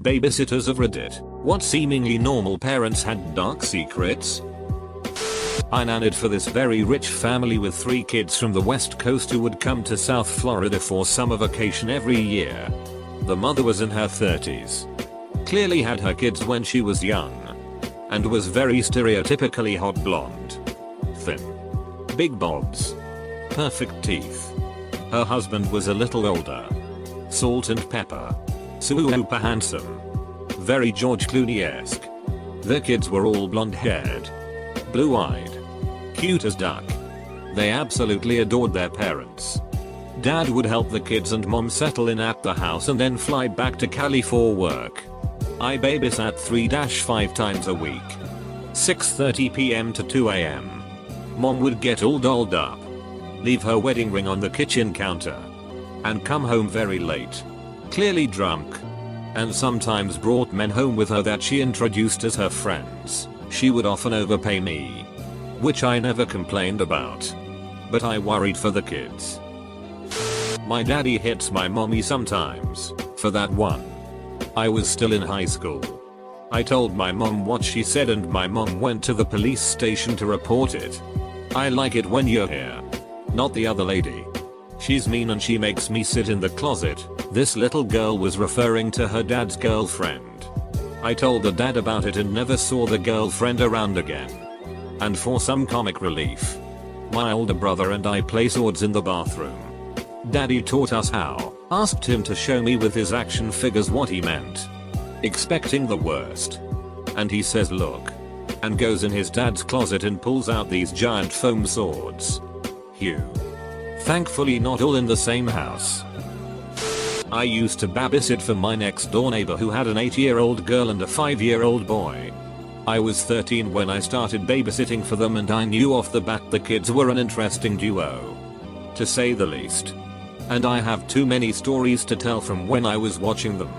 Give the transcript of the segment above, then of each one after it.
Babysitters of Reddit. What seemingly normal parents had dark secrets? I nannied for this very rich family with 3 kids from the west coast who would come to South Florida for summer vacation every year. The mother was in her 30s. Clearly had her kids when she was young. And was very stereotypically hot blonde. Thin. Big bobs. Perfect teeth. Her husband was a little older. Salt and pepper. Super handsome. Very George Clooney-esque. Their kids were all blonde haired. Blue eyed. Cute as duck. They absolutely adored their parents. Dad would help the kids and mom settle in at the house and then fly back to Cali for work. I babysat 3-5 times a week. 6:30 p.m. to 2 a.m. Mom would get all dolled up. Leave her wedding ring on the kitchen counter. And come home very late. Clearly drunk. And sometimes brought men home with her that she introduced as her friends. She would often overpay me. Which I never complained about. But I worried for the kids. My daddy hits my mommy sometimes. For that one. I was still in high school. I told my mom what she said and my mom went to the police station to report it. I like it when you're here. Not the other lady. She's mean and she makes me sit in the closet. This little girl was referring to her dad's girlfriend. I told the dad about it and never saw the girlfriend around again. And for some comic relief, my older brother and I play swords in the bathroom. Daddy taught us how, asked him to show me with his action figures what he meant. Expecting the worst. And he says look. And goes in his dad's closet and pulls out these giant foam swords. Hugh. Thankfully not all in the same house. I used to babysit for my next door neighbor who had an 8-year-old girl and a 5-year-old boy. I was 13 when I started babysitting for them and I knew off the bat the kids were an interesting duo. To say the least. And I have too many stories to tell from when I was watching them.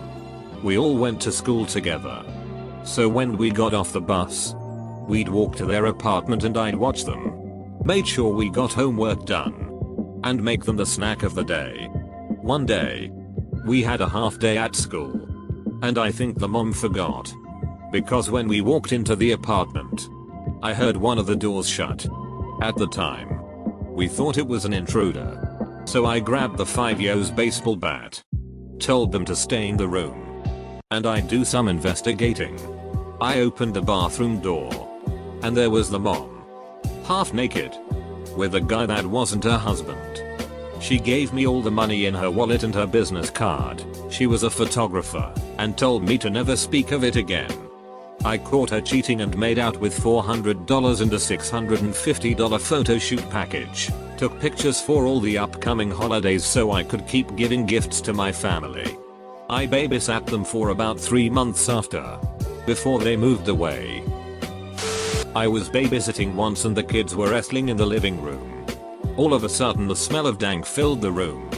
We all went to school together. So when we got off the bus, we'd walk to their apartment and I'd watch them. Made sure we got homework done. And make them the snack of the day. One day, we had a half day at school. And I think the mom forgot. Because when we walked into the apartment, I heard one of the doors shut. At the time, we thought it was an intruder. So I grabbed the 5-year-old's baseball bat. Told them to stay in the room. And I'd do some investigating. I opened the bathroom door. And there was the mom. Half naked. With a guy that wasn't her husband. She gave me all the money in her wallet and her business card. She was a photographer and told me to never speak of it again. I caught her cheating and made out with $400 and a $650 photo shoot package. Took pictures for all the upcoming holidays so I could keep giving gifts to my family. I babysat them for about 3 months after. Before they moved away. I was babysitting once and the kids were wrestling in the living room. All of a sudden the smell of dank filled the room.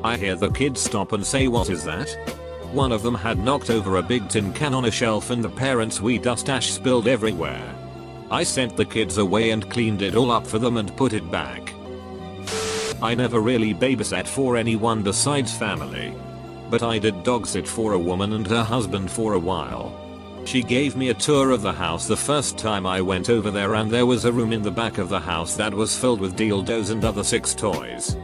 I hear the kids stop and say what is that? One of them had knocked over a big tin can on a shelf and the parents' wee dust ash spilled everywhere. I sent the kids away and cleaned it all up for them and put it back. I never really babysat for anyone besides family. But I did dog sit for a woman and her husband for a while. She gave me a tour of the house the first time I went over there and there was a room in the back of the house that was filled with dildos and other sex toys.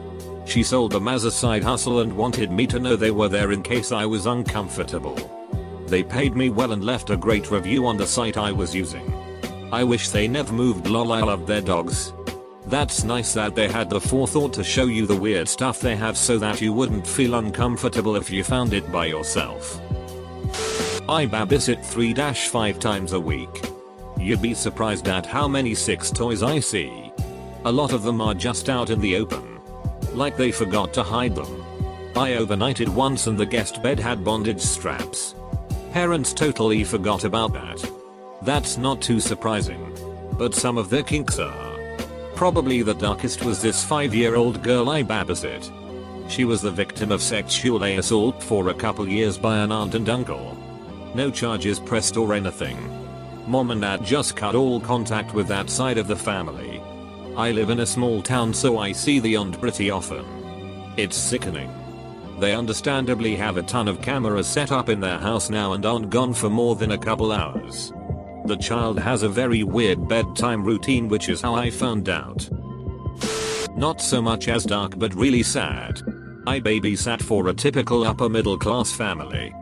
She sold them as a side hustle and wanted me to know they were there in case I was uncomfortable. They paid me well and left a great review on the site I was using. I wish they never moved, lol. I love their dogs. That's nice that they had the forethought to show you the weird stuff they have so that you wouldn't feel uncomfortable if you found it by yourself. I babysit 3-5 times a week. You'd be surprised at how many sex toys I see. A lot of them are just out in the open. Like they forgot to hide them. I overnighted once and the guest bed had bondage straps. Parents totally forgot about that. That's not too surprising. But some of their kinks are. Probably the darkest was this 5-year-old girl I babysit. She was the victim of sexual assault for a couple years by an aunt and uncle. No charges pressed or anything. Mom and dad just cut all contact with that side of the family. I live in a small town so I see the aunt pretty often. It's sickening. They understandably have a ton of cameras set up in their house now and aren't gone for more than a couple hours. The child has a very weird bedtime routine, which is how I found out. Not so much as dark but really sad. I babysat for a typical upper middle class family.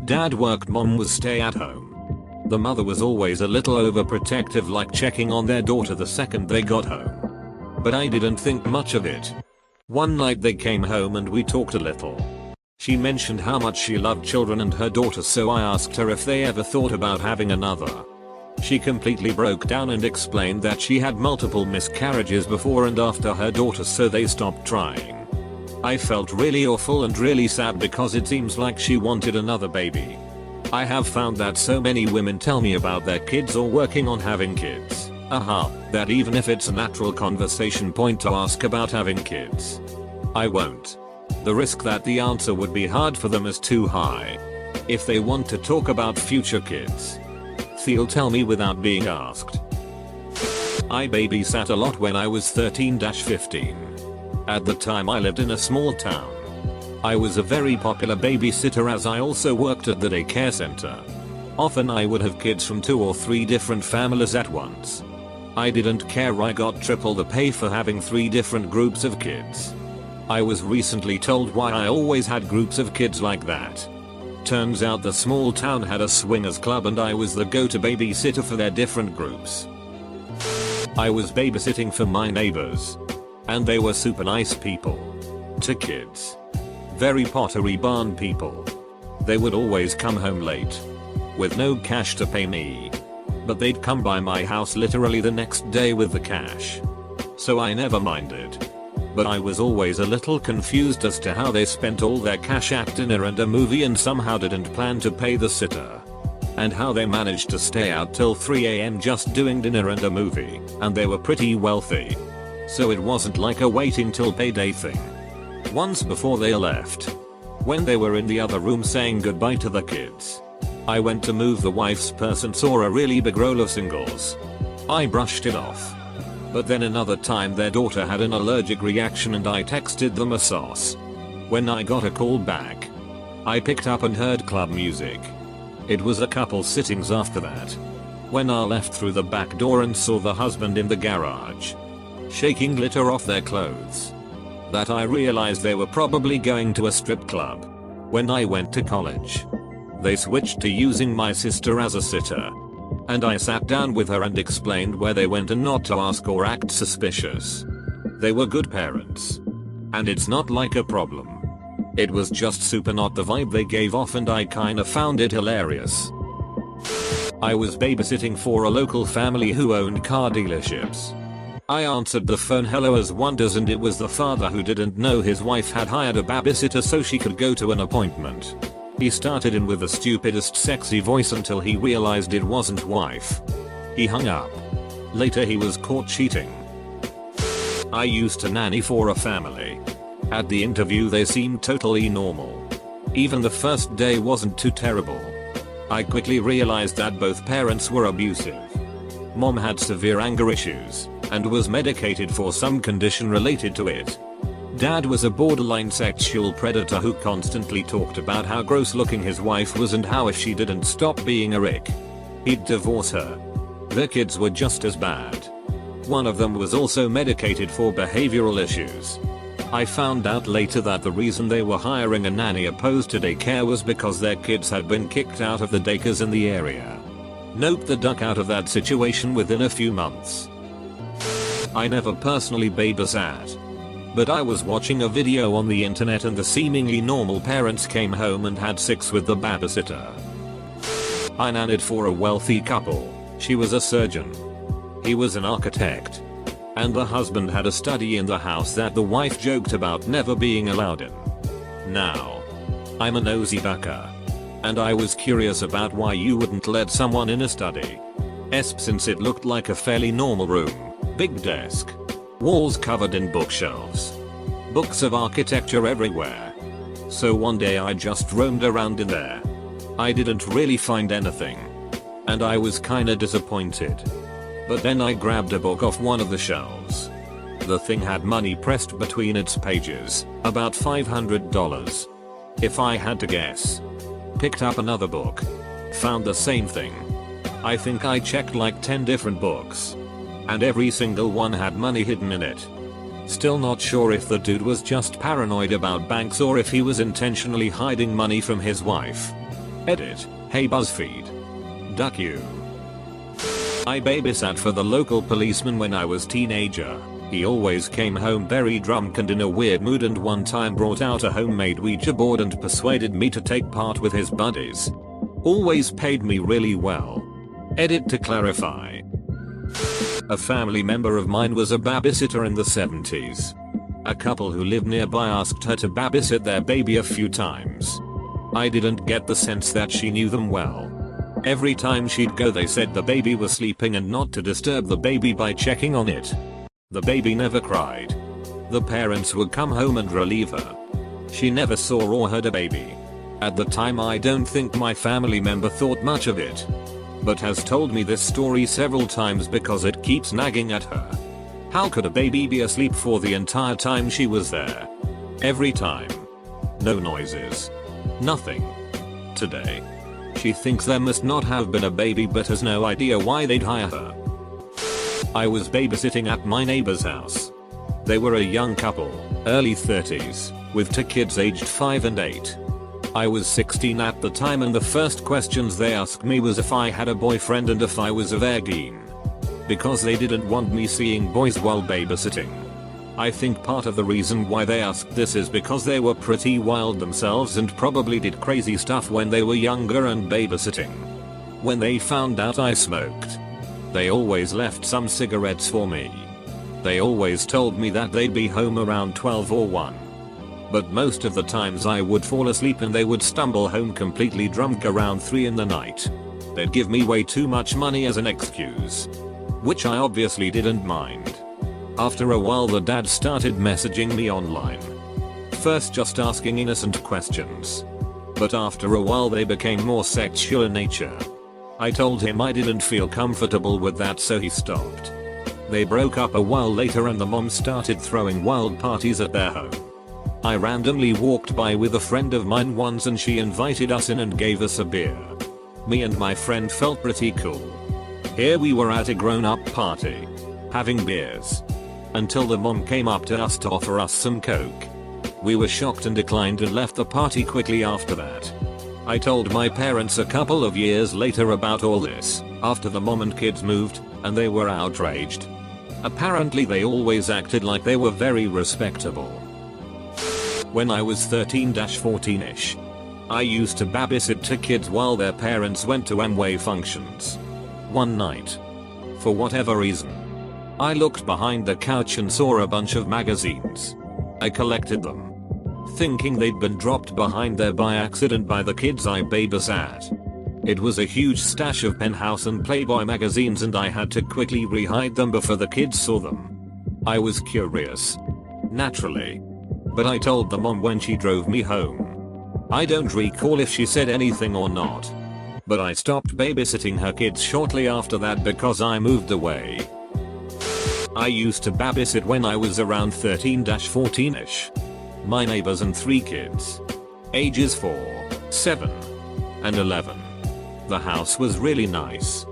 Dad worked, mom was stay at home. The mother was always a little overprotective, like checking on their daughter the second they got home. But I didn't think much of it. One night they came home and we talked a little. She mentioned how much she loved children and her daughter, so I asked her if they ever thought about having another. She completely broke down and explained that she had multiple miscarriages before and after her daughter, so they stopped trying. I felt really awful and really sad because it seems like she wanted another baby. I have found that so many women tell me about their kids or working on having kids. That even if it's a natural conversation point to ask about having kids, I won't. The risk that the answer would be hard for them is too high. If they want to talk about future kids, they'll tell me without being asked. I babysat a lot when I was 13-15. At the time I lived in a small town. I was a very popular babysitter as I also worked at the daycare center. Often I would have kids from 2 or 3 different families at once. I didn't care, I got triple the pay for having 3 different groups of kids. I was recently told why I always had groups of kids like that. Turns out the small town had a swingers club and I was the go-to babysitter for their different groups. I was babysitting for my neighbors. And they were super nice people. To kids. Very Pottery Barn people. They would always come home late. With no cash to pay me. But they'd come by my house literally the next day with the cash. So I never minded. But I was always a little confused as to how they spent all their cash at dinner and a movie and somehow didn't plan to pay the sitter. And how they managed to stay out till 3 AM just doing dinner and a movie, and they were pretty wealthy. So it wasn't like a waiting till payday thing. Once before they left, when they were in the other room saying goodbye to the kids, I went to move the wife's purse and saw a really big roll of singles. I brushed it off. But then another time their daughter had an allergic reaction and I texted them a sauce. When I got a call back, I picked up and heard club music. It was a couple sittings after that. When I left through the back door and saw the husband in the garage, shaking glitter off their clothes, that I realized they were probably going to a strip club. When I went to college, they switched to using my sister as a sitter. And I sat down with her and explained where they went and not to ask or act suspicious. They were good parents. And it's not like a problem. It was just super not the vibe they gave off and I kinda found it hilarious. I was babysitting for a local family who owned car dealerships. I answered the phone hello as one does, and it was the father who didn't know his wife had hired a babysitter so she could go to an appointment. He started in with the stupidest sexy voice until he realized it wasn't wife. He hung up. Later he was caught cheating. I used to nanny for a family. At the interview they seemed totally normal. Even the first day wasn't too terrible. I quickly realized that both parents were abusive. Mom had severe anger issues and was medicated for some condition related to it. Dad was a borderline sexual predator who constantly talked about how gross looking his wife was and how if she didn't stop being a rick, he'd divorce her. Their kids were just as bad. One of them was also medicated for behavioral issues. I found out later that the reason they were hiring a nanny opposed to daycare was because their kids had been kicked out of the daycares in the area. Nope, the duck out of that situation within a few months. I never personally babysat. But I was watching a video on the internet and the seemingly normal parents came home and had sex with the babysitter. I nannied for a wealthy couple. She was a surgeon. He was an architect. And the husband had a study in the house that the wife joked about never being allowed in. Now, I'm a nosy ducker. And I was curious about why you wouldn't let someone in a study. Since it looked like a fairly normal room. Big desk. Walls covered in bookshelves. Books of architecture everywhere. So one day I just roamed around in there. I didn't really find anything. And I was kinda disappointed. But then I grabbed a book off one of the shelves. The thing had money pressed between its pages, about $500. If I had to guess. Picked up another book. Found the same thing. I think I checked like 10 different books. And every single one had money hidden in it. Still not sure if the dude was just paranoid about banks or if he was intentionally hiding money from his wife. Edit. Hey BuzzFeed. Duck you. I babysat for the local policeman when I was teenager. He always came home very drunk and in a weird mood, and one time brought out a homemade Ouija board and persuaded me to take part with his buddies. Always paid me really well. Edit to clarify. A family member of mine was a babysitter in the 70s. A couple who lived nearby asked her to babysit their baby a few times. I didn't get the sense that she knew them well. Every time she'd go they said the baby was sleeping and not to disturb the baby by checking on it. The baby never cried. The parents would come home and relieve her. She never saw or heard a baby. At the time I don't think my family member thought much of it, but has told me this story several times because it keeps nagging at her. How could a baby be asleep for the entire time she was there? Every time. No noises. Nothing. Today. She thinks there must not have been a baby but has no idea why they'd hire her. I was babysitting at my neighbor's house. They were a young couple, early 30s, with 2 kids aged 5 and 8. I was 16 at the time and the first questions they asked me was if I had a boyfriend and if I was a virgin. Because they didn't want me seeing boys while babysitting. I think part of the reason why they asked this is because they were pretty wild themselves and probably did crazy stuff when they were younger and babysitting. When they found out I smoked, they always left some cigarettes for me. They always told me that they'd be home around 12 or 1. But most of the times I would fall asleep and they would stumble home completely drunk around 3 in the night. They'd give me way too much money as an excuse, which I obviously didn't mind. After a while the dad started messaging me online. First just asking innocent questions, but after a while they became more sexual in nature. I told him I didn't feel comfortable with that, so he stopped. They broke up a while later and the mom started throwing wild parties at their home. I randomly walked by with a friend of mine once and she invited us in and gave us a beer. Me and my friend felt pretty cool. Here we were at a grown-up party, having beers, until the mom came up to us to offer us some coke. We were shocked and declined and left the party quickly after that. I told my parents a couple of years later about all this, after the mom and kids moved, and they were outraged. Apparently they always acted like they were very respectable. When I was 13-14ish, I used to babysit 2 kids while their parents went to Amway functions. One night, for whatever reason, I looked behind the couch and saw a bunch of magazines. I collected them, thinking they'd been dropped behind there by accident by the kids I babysat. It was a huge stash of Penthouse and Playboy magazines and I had to quickly re-hide them before the kids saw them. I was curious, naturally, but I told the mom when she drove me home. I don't recall if she said anything or not, but I stopped babysitting her kids shortly after that because I moved away. I used to babysit when I was around 13-14ish. My neighbors and 3 kids, ages 4, 7, and 11. The house was really nice,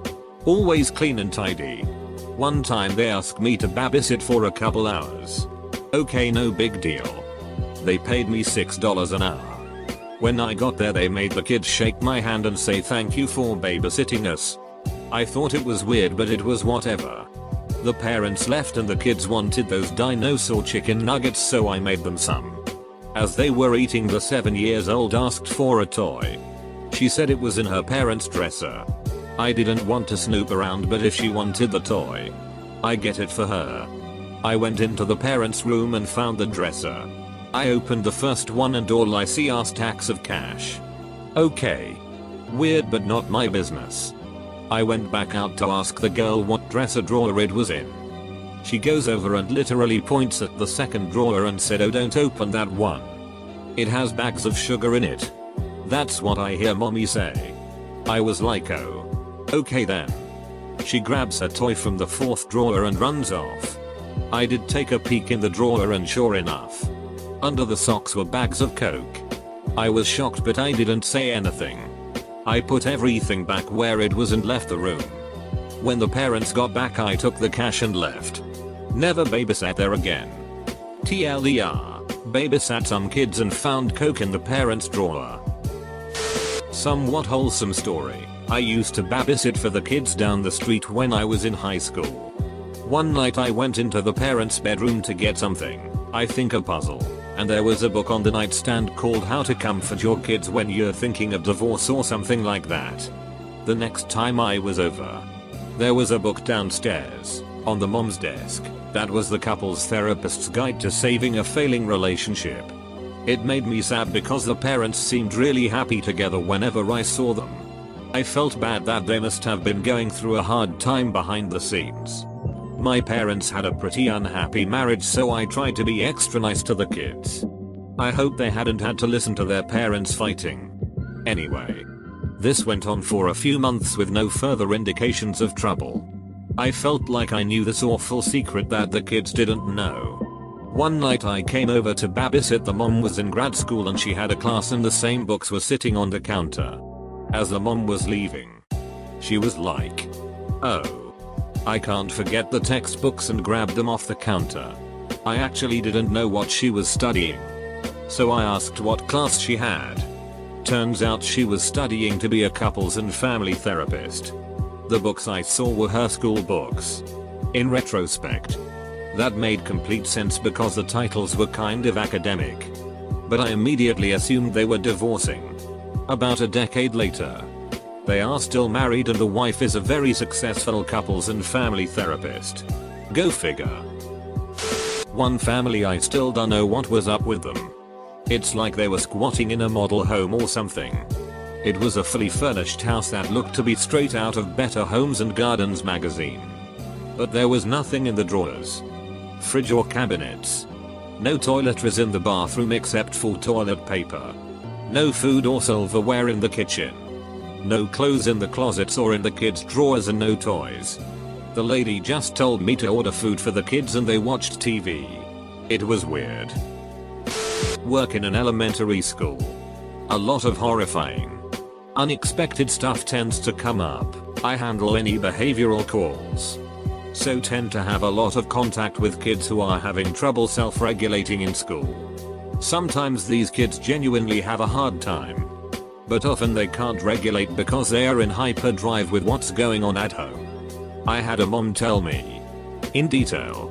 always clean and tidy. One time they asked me to babysit for a couple hours. Okay, no big deal. They paid me $6 an hour. When I got there they made the kids shake my hand and say thank you for babysitting us. I thought it was weird but it was whatever. The parents left and the kids wanted those dinosaur chicken nuggets so I made them some. As they were eating the 7-year-old asked for a toy. She said it was in her parents' dresser. I didn't want to snoop around but if she wanted the toy, I get it for her. I went into the parents' room and found the dresser. I opened the first one and all I see are stacks of cash. Okay. Weird but not my business. I went back out to ask the girl what dresser drawer it was in. She goes over and literally points at the second drawer and said, "Oh, don't open that one. It has bags of sugar in it." That's what I hear mommy say. I was like, oh. Okay then. She grabs her toy from the 4th drawer and runs off. I did take a peek in the drawer and sure enough, under the socks were bags of coke. I was shocked, but I didn't say anything. I put everything back where it was and left the room. When the parents got back, I took the cash and left. Never babysat there again. TLDR, babysat some kids and found coke in the parents' drawer. Somewhat wholesome story. I used to babysit for the kids down the street when I was in high school. One night I went into the parents' bedroom to get something, I think a puzzle, and there was a book on the nightstand called How to Comfort Your Kids When You're Thinking of Divorce or something like that. The next time I was over, there was a book downstairs, on the mom's desk, that was the couple's therapist's guide to saving a failing relationship. It made me sad because the parents seemed really happy together whenever I saw them. I felt bad that they must have been going through a hard time behind the scenes. My parents had a pretty unhappy marriage, so I tried to be extra nice to the kids. I hope they hadn't had to listen to their parents fighting. Anyway, this went on for a few months with no further indications of trouble. I felt like I knew this awful secret that the kids didn't know. One night I came over to babysit. The mom was in grad school and she had a class and the same books were sitting on the counter. As the mom was leaving, she was like, "Oh, I can't forget the textbooks," and grabbed them off the counter. I actually didn't know what she was studying, so I asked what class she had. Turns out she was studying to be a couples and family therapist. The books I saw were her school books. In retrospect, that made complete sense because the titles were kind of academic. But I immediately assumed they were divorcing. About a decade later, they are still married and the wife is a very successful couples and family therapist. Go figure. One family, I still don't know what was up with them. It's like they were squatting in a model home or something. It was a fully furnished house that looked to be straight out of Better Homes and Gardens magazine. But there was nothing in the drawers, fridge or cabinets. No toiletries in the bathroom except for toilet paper. No food or silverware in the kitchen. No clothes in the closets or in the kids' drawers, and no toys. The lady just told me to order food for the kids and they watched TV. It was weird. Work in an elementary school. A lot of horrifying, unexpected stuff tends to come up. I handle any behavioral calls, so tend to have a lot of contact with kids who are having trouble self-regulating in school. Sometimes these kids genuinely have a hard time, but often they can't regulate because they are in hyperdrive with what's going on at home. I had a mom tell me, in detail,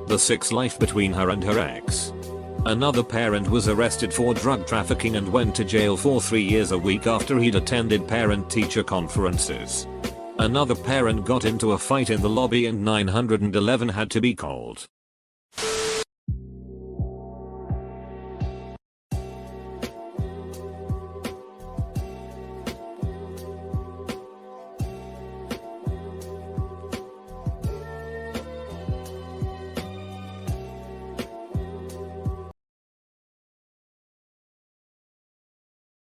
the sex life between her and her ex. Another parent was arrested for drug trafficking and went to jail for 3 years a week after he'd attended parent-teacher conferences. Another parent got into a fight in the lobby and 911 had to be called.